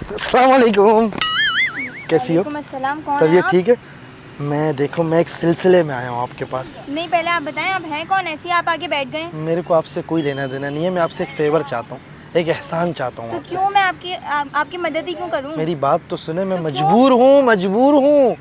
अस्सलाम वालेकुम। कैसी हो? अस्सलाम। कौन तबीयत आप? ठीक है? मैं एक सिलसिले में आया हूँ आपके पास। नहीं, पहले आप बताएं आप हैं कौन, ऐसे ही आप आके बैठ गए? मेरे को आपसे कोई लेना देना नहीं है, मैं आपसे एक फेवर चाहता हूँ, एक एहसान चाहता हूँ तो आपसे। क्यों मैं आपकी मदद ही क्यों करूं? मेरी बात तो सुने, मैं तो मजबूर हूँ।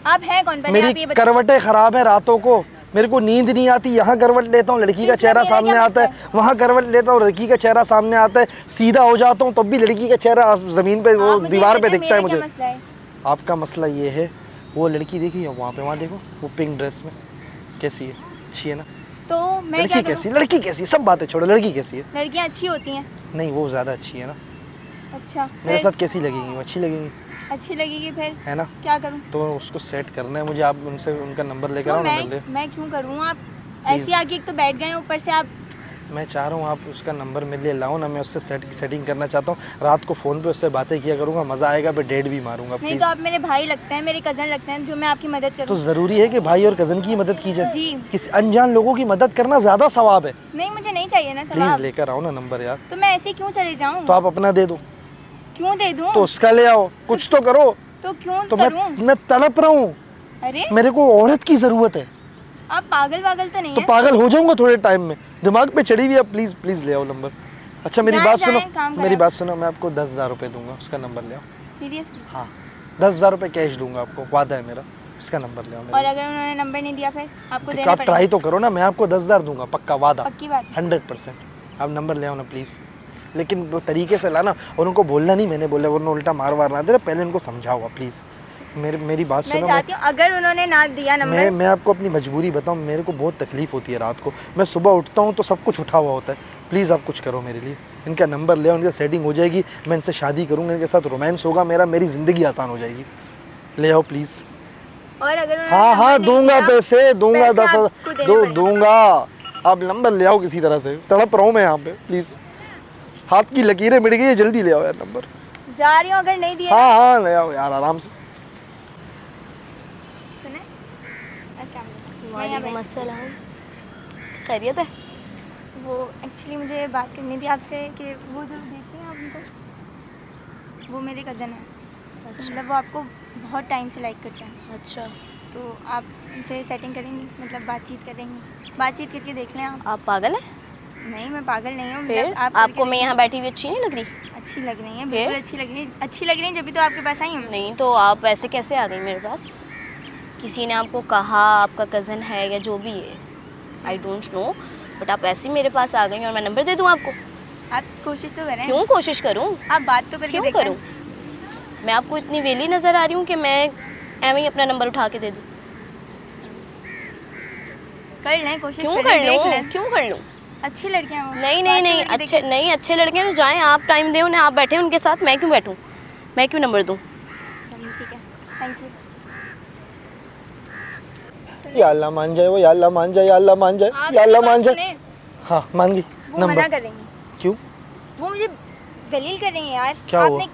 आप हैं कौन पहले आप ये मेरी बताएं। करवटें खराब है, रातों को मेरे को नींद नहीं आती। यहाँ करवट लेता हूँ लड़की का चेहरा सामने आता है, वहाँ करवट लेता हूँ लड़की का चेहरा सामने आता है, सीधा हो जाता हूँ तब भी लड़की का चेहरा ज़मीन पे वो दीवार पे दिखता है मुझे। आपका मसला ये है, वो लड़की देखी है वहाँ पे, वहाँ देखो वो पिंक ड्रेस में कैसी है, अच्छी है ना? तो मैं लड़की कैसी, लड़की कैसी, सब बातें छोड़ो, लड़की कैसी है? लड़कियाँ अच्छी होती हैं। नहीं, वो ज़्यादा अच्छी है ना। अच्छा, मेरे साथ कैसी लगेगी? वो अच्छी लगेगी, अच्छी लगेगी फिर है ना? क्या करूं? तो उसको सेट करना है मुझे, आप उनसे उनका नंबर लेकर तो आओ ना। मैं क्यों करूं? आप ऐसे आके एक तो बैठ गए, ऊपर से आप। मैं चाह रहा हूँ आप उसका नंबर मेरे लिए लाओ ना, मैं उससे सेटिंग करना चाहता हूँ। रात को फ़ोन पे उससे बातें किया करूँगा, मज़ा आएगा, फिर डेट भी मारूंगा। नहीं तो आप मेरे भाई लगते हैं, मेरे कज़न लगते हैं, जो मैं आपकी मदद करूँ। तो ज़रूरी है कि भाई और कज़न की मदद की जाए? जी। किसी अनजान लोगों की मदद करना ज़्यादा सवाब है। नहीं, मुझे नहीं चाहिए ना सवाब। प्लीज़ लेकर आओ ना नंबर यार। तो मैं ऐसे क्यों चले जाऊँ? तो आप अपना दे दो। क्यों दे दूँ? तो उसका ले आओ, कुछ तो करो। तो क्यों तो करूँ? मैं तड़प रहा हूँ। अरे मेरे को औरत की ज़रूरत है। आप पागल तो नहीं तो है? पागल हो जाऊंगा थोड़े टाइम में, दिमाग पे चढ़ी हुई है। प्लीज़ ले आओ नंबर। अच्छा मेरी बात सुनो, मैं आपको 10,000 रुपये दूंगा, उसका नंबर ले आओ। सीरियसली? हाँ, 10,000 रुपये कैश दूंगा आपको, वादा है मेरा। उसका नंबर ले आओ। और अगर उन्होंने नंबर नहीं दिया फिर आपको देना आप पड़ेगा? ट्राई तो करो ना, मैं आपको 10,000 दूंगा, पक्का वादा, पक्की बात? 100%। आप नंबर ले आओ ना प्लीज़, लेकिन वो तरीके से लाना, और उनको बोलना नहीं मैंने बोला, वरना उल्टा मार ना दे। पहले उनको समझाओ प्लीज़। मेरी बात सुनो। मैं चाहती हूँ अगर उन्होंने ना दिया नंबर। मैं आपको अपनी मजबूरी बताऊँ, मेरे को बहुत तकलीफ़ होती है रात को। मैं सुबह उठता हूँ तो सब कुछ उठा हुआ होता है। प्लीज़ आप कुछ करो मेरे लिए, इनका नंबर ले आओ, उनकी सेटिंग हो जाएगी, मैं इनसे शादी करूँगा, इनके साथ रोमांस होगा मेरा, मेरी ज़िंदगी आसान हो जाएगी। ले आओ प्लीज़। और अगर हाँ दूंगा, पैसे दूंगा, 10,000 दूंगा। आप नंबर ले आओ किसी तरह से, तड़प रहा हूँ मैं यहाँ पे। प्लीज़, हाथ की लकीरें मिट गई है, जल्दी ले आओ यार नंबर। जा रही हूँ, अगर नहीं दिया। हाँ ले आओ यार, आराम से। सुने? वालेकुम अस्सलाम। खैरियत है? वो एक्चुअली मुझे बात करनी थी आपसे कि वो जो देखते हैं आप उनको, वो मेरे कज़न हैं। अच्छा। मतलब वो आपको बहुत टाइम से लाइक करते हैं। अच्छा, तो आप उनसे सेटिंग करेंगी, मतलब बातचीत करेंगी? बातचीत करके देख लें आप। पागल है? नहीं, मैं पागल नहीं हूँ। फिर मतलब आपको मैं यहाँ बैठी हुई अच्छी नहीं लग रही? अच्छी लग रही है, बिल्कुल अच्छी लग रही है, जब भी तो आपके पास आई हूँ। नहीं तो आप ऐसे कैसे आ गई मेरे पास? किसी ने आपको कहा आपका कज़न है या जो भी है, आई डोंट नो, बट आप ऐसे ही मेरे पास आ गई और मैं नंबर दे दूँ आपको? आप कोशिश तो करें। क्यों कोशिश करूँ? आप बात तो करके क्यों देखें। करूँ? मैं आपको इतनी वेली नज़र आ रही हूँ कि मैं एवं ही अपना नंबर उठा के दे दूँ? कर लें, कोशिश क्यों करें, कर देख लूँ? लें। क्यों कर लूँ? अच्छी लड़कियां हो। नहीं, अच्छे लड़के तो जाएं, आप टाइम दें उन्हें, आप बैठे उनके साथ, मैं क्यों बैठूं? मैं क्यों नंबर दूं? ठीक है, थैंक यू। या अल्लाह मान जाए वो, या अल्लाह मान जाए, या अल्लाह मान जाए, या अल्लाह मान जाए। हाँ मान गई। वो मना कर रही हैं। क्यों? वो मुझे जलील कर रही हैं यार। क्या हुआ?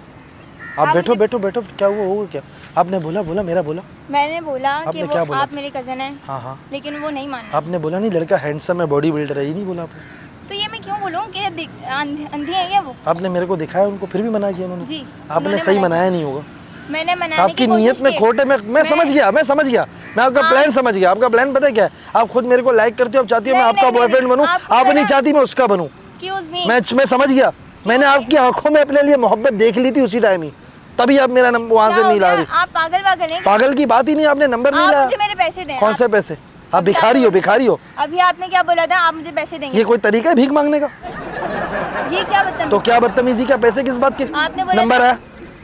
आप बैठो, क्या हुआ? होगा क्या? आपने बोला मेरा बोला। मैंने बोला कि वो क्या बोला? आप मेरे कज़न हैं। हाँ। लेकिन वो नहीं माना। आपने बोला नहीं लड़का हैंडसम है, बॉडी बिल्डर है, ये नहीं बोला आपने? तो ये मैं क्यों बोलूँ कि अंधी है क्या वो? आपने मेरे को दिखाया उनको, फिर भी मना किया उन्होंने? जी। आपने सही मनाया नहीं होगा। मैंने मनाने आपकी की नीयत में खोट है। मैं समझ गया, मैं आपका प्लान समझ गया। आपका प्लान पता है क्या है? आप खुद मेरे को लाइक करती हो, आप चाहती हो मैं आपका बॉयफ्रेंड बनूं, आप नहीं चाहती मैं उसका बनूं। Excuse me. मैं समझ गया, मैंने आपकी आंखों में अपने लिए मोहब्बत देख ली थी उसी टाइम ही, तभी आप मेरा नंबर वहाँ से नहीं ला रही। आप पागल हैं? पागल की बात ही नहीं, आपने नंबर नहीं लाया। मुझे मेरे पैसे दें। कौन से पैसे? आप भिखारी हो। अभी आपने क्या बोला था? आप मुझे पैसे देंगे? ये कोई तरीका है भीख मांगने का? ये क्या बदतमीजी? तो क्या बदतमीजी का? पैसे किस बात के? आपने बोला नंबर आया,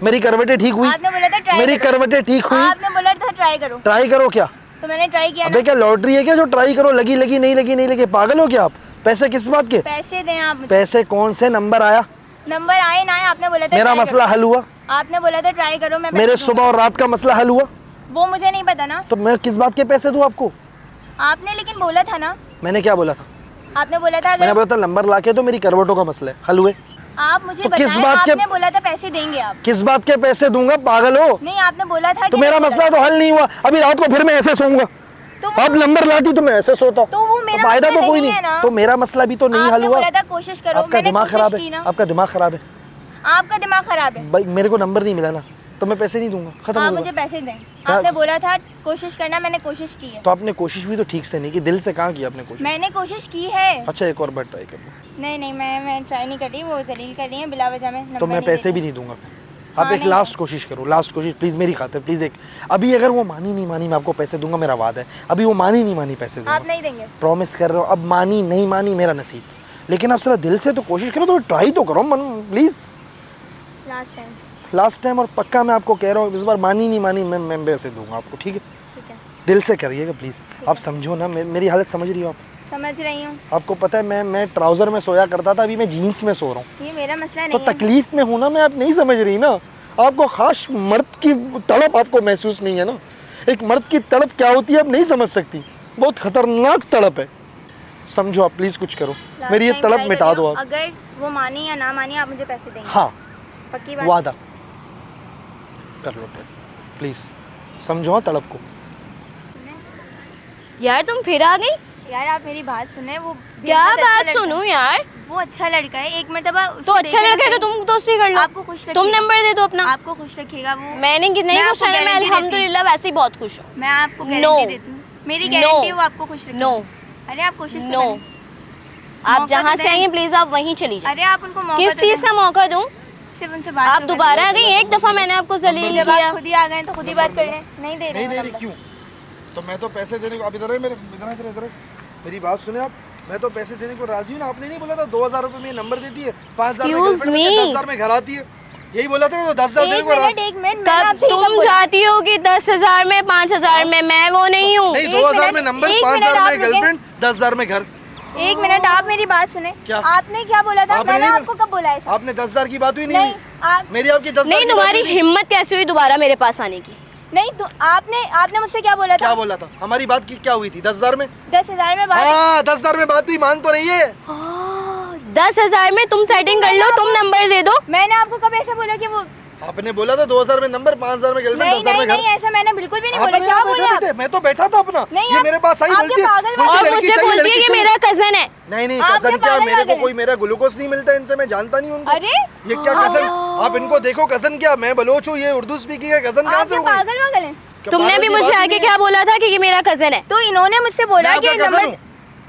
मेरी करवटें ठीक हुई। आपने बोला था ट्राई मेरी करवटें ठीक हुई। आपने बोला था ट्राई करो। ट्राई करो क्या? तो मैंने ट्राई किया। अबे क्या लॉटरी है क्या जो ट्राई करो? लगी नहीं लगी? पागल हो क्या आप? पैसे किस बात के? पैसे दें आप मुझे। पैसे कौन से? नंबर आया? नंबर आए ना आए, आपने बोला था मेरा मसला हल हुआ? आपने बोला था ट्राई करो। मैं मेरे सुबह और रात का मसला हल हुआ? वो मुझे नहीं पता ना। तो मैं किस बात के पैसे दूं आपको? आपने लेकिन बोला था ना। मैंने क्या बोला था? आपने बोला था मैंने बोला था नंबर लाके तो मेरी करवटों का मसला है, हल हुए। आप मुझे तो बताएं, किस बात के? आपने बोला था पैसे देंगे आप। किस बात के पैसे दूंगा? पागल हो? नहीं, आपने बोला था तो मेरा मसला तो हल नहीं हुआ। अभी रात को फिर मैं ऐसे सोऊंगा। तो अब नंबर लाती तो मैं ऐसे सोता। तो वो मेरा फायदा मसला तो कोई नहीं नहीं है ना। तो मेरा मसला भी तो नहीं हल हुआ। बोला था कोशिश करो। आपका दिमाग खराब है, आपका दिमाग खराब है। आपका दिमाग खराब है। भाई मेरे को नंबर नहीं मिला ना, तो मैं पैसे नहीं दूंगा, खत्म आप हो मुझे गया। पैसे दें। आपने बोला था कोशिश करना, मैंने कोशिश की है। तो आपने कोशिश भी तो ठीक से नहीं की, दिल से कहाँ की आपने कोशिश? मैंने कोशिश की है। अच्छा एक और बार ट्राई कर लो। नहीं मैं ट्राई नहीं कर रही, वो जलील कर रही है बिला वजह में। तो मैं पैसे भी नहीं दूंगा। आप एक लास्ट कोशिश करो, लास्ट कोशिश प्लीज़ मेरी खातिर, प्लीज़ एक। अभी अगर वो मानी नहीं मानी मैं आपको पैसे दूंगा, मेरा वादा है। अभी वो मानी नहीं मानी पैसे दूंगा। आप नहीं देंगे? प्रॉमिस कर रहे हो। अब मानी नहीं मानी मेरा नसीब, लेकिन आप जरा दिल से तो कोशिश करो, तो ट्राई तो करो मन, प्लीज़ लास्ट टाइम। और पक्का मैं आपको कह रहा हूँ, इस बार मानी नहीं मानी मैं पैसे दूंगा आपको, ठीक है? ठीक है, दिल से करिएगा प्लीज़। आप समझो ना, मेरी हालत समझ रही हो आप? समझ रही हूँ। आपको पता है मैं ट्राउज़र में सोया करता था, अभी मैं जीन्स में सो रहा हूँ। ये मेरा मसला तो नहीं है। तकलीफ में हूँ ना मैं, आप नहीं समझ रही ना। आपको खास मर्द की तड़प आपको महसूस नहीं है ना। एक मर्द की तड़प क्या होती है आप नहीं समझ सकती, बहुत खतरनाक तड़प है। समझो आप प्लीज़, कुछ करो, मेरी ये तड़प मिटा दो आप। अगर वो मानी या ना मानी आप मुझे पैसे देंगे? हाँ पक्की बात? वादा कर लो प्लीज़, समझो हाँ तड़प को। यार तुम फिर आ गई? यार आप मेरी बात सुने। वो क्या बेहद अच्छा बात लड़का सुनूं है। यार? वो अच्छा लड़का है, एक मरतबा तो अच्छा लड़का है तो तुम दोस्ती कर लो। आपको खुश तुम रखेगा। नंबर दे दो अपना। आपको खुश रखेगा वो। मैंने नहीं मैं खुश आपको रहना, मैं गारंटी देती हूँ। अल्हम्दुलिल्लाह वैसे ही बहुत खुश हूँ। मैं आपको No. गारंटी देती हूँ, मेरी गारंटी है वो आपको खुश रखेगा। नो अरे आप कोशिश तो नो, करें। आप मौका जहाँ तो से दें। आई हैं प्लीज आप वहीं चली जाओ। अरे आप उनको मौका किस तो चीज दें। का मौका दूं? सिर्फ उनसे बात आप तो दोबारा आ करें। गई, एक दफा मैंने आपको जलील जब आप किया। खुद ही आ गए तो खुद ही बात कर लें। नहीं दे रहे नहीं हो दे रही नंबर। क्यों? तो मैं तो पैसे देने को, आप इधर है मेरे, इधर मेरी बात सुने आप। मैं तो पैसे देने को राजी हूँ ना। आपने नहीं बोला था 2000 रुपये में नंबर देती है, 5000 में Excuse गर्लफ्रेंड me. बनती है, 10,000 में घर आती है, यही बोला था ना? तो 10,000 देने को राजी। एक मिनट कब तुम चाहती हो कि 10,000 में 5,000 में? मैं वो नहीं हूँ। नहीं, एक 2000 में मिनट, नंबर, एक 5000 मिनट में आप गर्लफ्रेंड, 10,000 में घर। एक मिनट आप मेरी बात सुने। क्या? आपने क्या बोला था? आपने मैंने नहीं आपको कब बोला है? आपने 10,000 की बात हुई नहीं नहीं हुई? आप मेरी आपकी 10,000 नहीं, की बात तुम्हारी हुई नहीं? हिम्मत कैसे हुई दोबारा मेरे पास आने की? नहीं तो आपने मुझसे क्या बोला था? क्या बोला था? हमारी बात की क्या हुई थी? 10,000 में? 10,000 में बात। हाँ 10,000 में बात हुई, मान तो रही है। 10,000 में तुम सेटिंग कर लो, तुम नंबर दे दो। मैंने आपको कब ऐसा बोला कि वो? आपने बोला था 2000 में नंबर, 5000 में गर्लफ्रेंड, नहीं 10,000 में नहीं घर। नहीं, ऐसा मैंने बिल्कुल भी नहीं बोला। आपने क्या यहाँ बोले बैठे आप? बैठे, मैं तो बैठा था अपना, नहीं, ये आप- मेरे पास आई आप बोलती क्या है, पागल बोलती और लड़की मुझे चाहिए, बोलती है लड़की कि चाहिए। मेरा कजन है। नहीं आप कजन क्या क्या, पागल मेरे को पागल कोई मेरा ग्लूकोज नहीं मिलता इनसे, मैं जानता नहीं उनको। अरे ये क्या कजन? आप इनको देखो, कजन क्या, मैं बलोच हूँ, ये उर्दू स्पीकिंग है, कजन कहाँ आप से क्या हो गई? पागल वागल हैं? तुमने भी मुझे आके क्या बोला था कि ये मेरा कजन है? तो इन्होंने मुझसे बोला मैं कि आपका cousin नंबर, हूँ।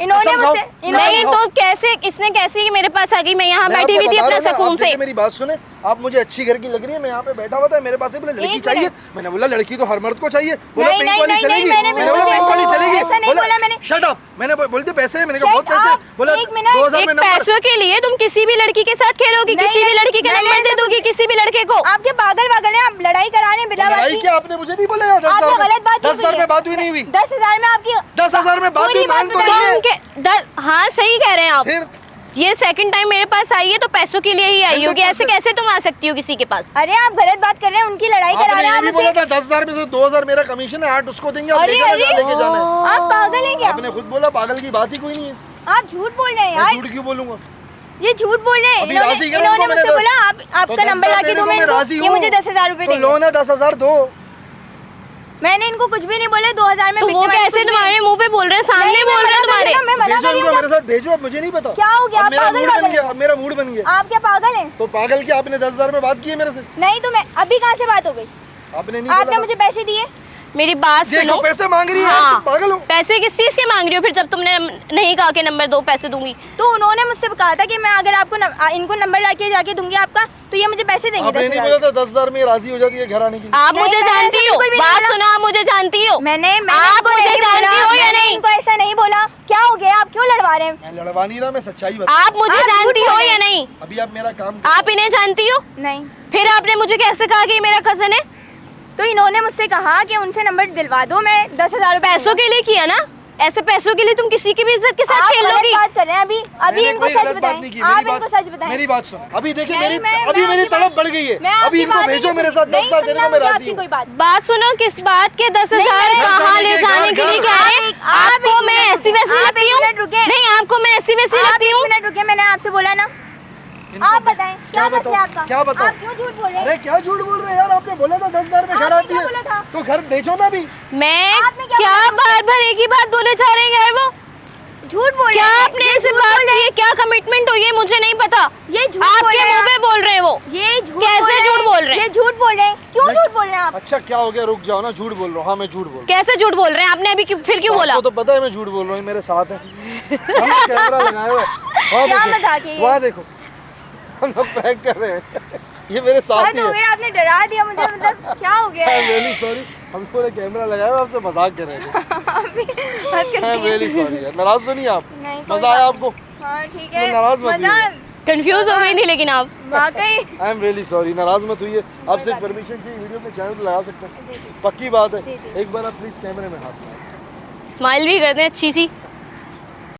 इन्होंने कसम मुझसे खाओ। नहीं खाओ। तो कैसे, इसने कैसे कि मेरे पास आ गई? मैं यहाँ मैं बैठी हुई आपको थी बता अपना रहा हूँ ना, सुकून आप से। देखिए मेरी बात सुने, आप मुझे अच्छी घर की लग रही है, मैं यहाँ पे बैठा हुआ था, मेरे पास से बोला लड़की एक चाहिए, मिनट। मैंने बोला लड़की तो हर मर्द को चाहिए, बोला नहीं, पिंक नहीं, वाली नहीं, चलेगी, मैंने मैंने बोला बिल्कुल पिंक वाली ऐसा- चलेगी, ऐसा नहीं बोला मैंने। शट अप, मैंने बोलते पैसे हैं, मैंने कहा Shut बहुत पैसे हैं, up, बोला एक मिनट। 2000 में एक नंबर। पैसों के लिए तुम किसी भी लड़की के साथ खेलोगी? नहीं, किसी भी लड़की के नहीं, नंबर दे ऐसा दोगी किसी भी लड़के को? आप क्या पागल वागल हैं? आप लड़ाई करा रहे हैं बिना बात लड़ाई की। क्या, आपने मुझे नहीं बोला यार? आपने गलत बात की 10,000 हुई में है। बात हुई नहीं हुई? 10,000 में आपकी 10,000 में बात पूरी हुई, मान बात तो बताइए। रही है। उनके हाँ सही कह रहे हैं आप। फिर ये सेकंड टाइम मेरे पास आई है तो पैसों के लिए ही आई होगी। ऐसे कैसे तुम आ सकती हो किसी के पास? अरे आप गलत बात कर रहे हैं, उनकी लड़ाई करा आपने रहे हैं ये आप भी मुझसे। बोला था 10,000 में से 2,000 मेरा कमीशन है, 8 उसको देंगे, आप अरे, ले जाना अरे। जहाँ लेके जाना है। आप पागल हैं क्या? आपने खुद बोला पागल की बात ही कोई नहीं है, आप झूठ बोल रहे हैं मैं यार। झूठ क्यों बोलूंगा? ये झूठ बोल रहे हैं। अभी राजी करो इन्होंने इनको, मैंने मुझसे बोला आपका तो नंबर 10,000 लाके देने दो को मैं मैं राजी इनको। ये हूँ। मुझे 10,000 रुपए तो देंगे। लो ना 10,000 दो। मैंने इनको कुछ भी नहीं बोला। 2,000 में तो वो बिकने वाली कैसे कुछ भी तुम्हारे मुंह पे बोल रहे हैं, सामने नहीं, मैं बोल रहे हैं मना कर रही तुम्हारे? हूँ, मैं मना भेजो कर रही इनको हूँ। मेरे साथ, भेजो, अब मुझे नहीं पता क्या हो गया? अब आप मेरा पागल मूड वागल बन गया, हैं? अब मेरा मूड बन गया। आप क्या पागल हैं? तो पागल क्या, आपने 10,000 में बात की है मेरे से? नहीं तो मैं अभी कहाँ से बात हो गई? आपने नहीं आपने बोला मुझे पैसे दिए? मेरी बात देखो सुनो। पैसे मांग रही है, हाँ। तुम पागल हो। पैसे किस चीज के मांग रही हो फिर, जब तुमने नहीं कहा कि नंबर दो पैसे दूंगी? तो उन्होंने मुझसे कहा था कि मैं अगर आपको इनको नंबर लाके जाके दूंगी आपका, तो ये मुझे पैसे देंगे। आपने नहीं बोला था 10,000 में राजी हो जाती है घर आने के लिए? आप नहीं, मुझे मैंने जानती ऐसा हो, बिल्कुल भी नहीं बात बोला। सुनो, आप मुझे जानती हो। मैंने आप इनको मुझे नहीं जानती बोला, हो या मैंने नहीं? इनको ऐसा नहीं बोला। क्या हो गया? आप क्यों लड़वा रहे हैं? मैं लड़वा नहीं रहा, मैं सच्चाई बता। आप मुझे आप जानती झूठ हो बोल या रहे नहीं? अभी आप मेरा काम आप इन्हें जानती हो? नहीं। फिर आपने मुझे कैसे कहा कि ये मेरा कजन है? तो इन्होंने मुझसे कहा कि उनसे नंबर दिलवा दो, मैं 10,000 रुपए पैसों के लिए किया ना? ऐसे पैसों के लिए तुम किसी की भी इज्जत के साथ आप खेल गलत लोगी? बात कर रहे हैं। अभी मैंने इनको कोई सच गलत बात नहीं की, बताएं। आप मेरी इनको बात सच बताएं। मेरी बात सुनो। अभी देखिए नहीं, मेरी मैं अभी मेरी आपकी तड़प बात- बढ़ गई है। मैं अभी आपकी इनको बात भेजो नहीं मेरे साथ, नहीं 10,000 देने को मैं सुनना मुझे राजी आपकी हूँ। कोई बात। बात सुनो, किस बात के 10,000 नहीं, कहाँ नहीं, ले नहीं, जाने के लिए घर- कह रहे आप हैं? एक- आप आपको एक मैं मिनट ऐसी रुके। वैसी आप लगती एक हूँ? मिनट रुके। नहीं, आपको मैं ऐसी वैसी आप लगती एक हूँ? मिनट रुके, मैंने आपसे बोला ना। इनको आप बताएं क्या बताऊं? मसला है आपका? क्या बताऊं? आप क्यों झूठ बोल रहे हैं? अरे क्या झूठ बोल रहे हैं यार, आपने बोला था 10,000 में घर आपने आती क्या है, बोला था? तो घर बेचो ना अभी। मैं आपने क्या क्या बोला? बार बार एक ही बात बोले जा रहे हैं यार? वो झूठ बोल रहे क्या हैं। आपने ये ऐसे झूठ बात बोल रहे की है? क्या कमिटमेंट हुई है मुझे नहीं पता। हैं। ये झूठ बोल आपके रहे मुंह हैं। पे बोल रहे हैं वो। ये अच्छा क्या हो गया, रुक जाओ ना, झूठ बोल रहा हूँ। हाँ मैं झूठ बोल रहा हूँ। कैसे झूठ बोल रहे हैं आपने अभी फिर क्यों बोला? आपको तो पता है मैं झूठ बोल रहा हूँ, मेरे साथ है। हम कैमरा लगाए हुए हैं। क्या मजाक है ये? वहाँ देखो, हम लोग प्रैंक कर रहे हैं। ये मेरे साथ हद ही हो है। गया, आपने डरा दिया मुझे, मतलब क्या हो गया आई है? एम रियली सॉरी, हम थोड़े कैमरा लगाए हुए, आपसे मजाक कर रहे थे। अभी हद कर आई एम दी है। रियली सॉरी यार, नाराज तो नहीं आप? नहीं, कोई मजा आया बात आपको? हाँ ठीक है, नाराज मत मजा होइए। कंफ्यूज हो गई थी लेकिन आप। वाकई। आई एम रियली सॉरी, नाराज मत हुई है। आपसे बात नहीं। परमिशन चाहिए, वीडियो अपने चैनल पे लगा सकते हैं? जी जी पक्की बात है। जी, जी। एक बार आप प्लीज कैमरे में हाथ लगाएं। स्माइल भी कर दें अच्छी सी।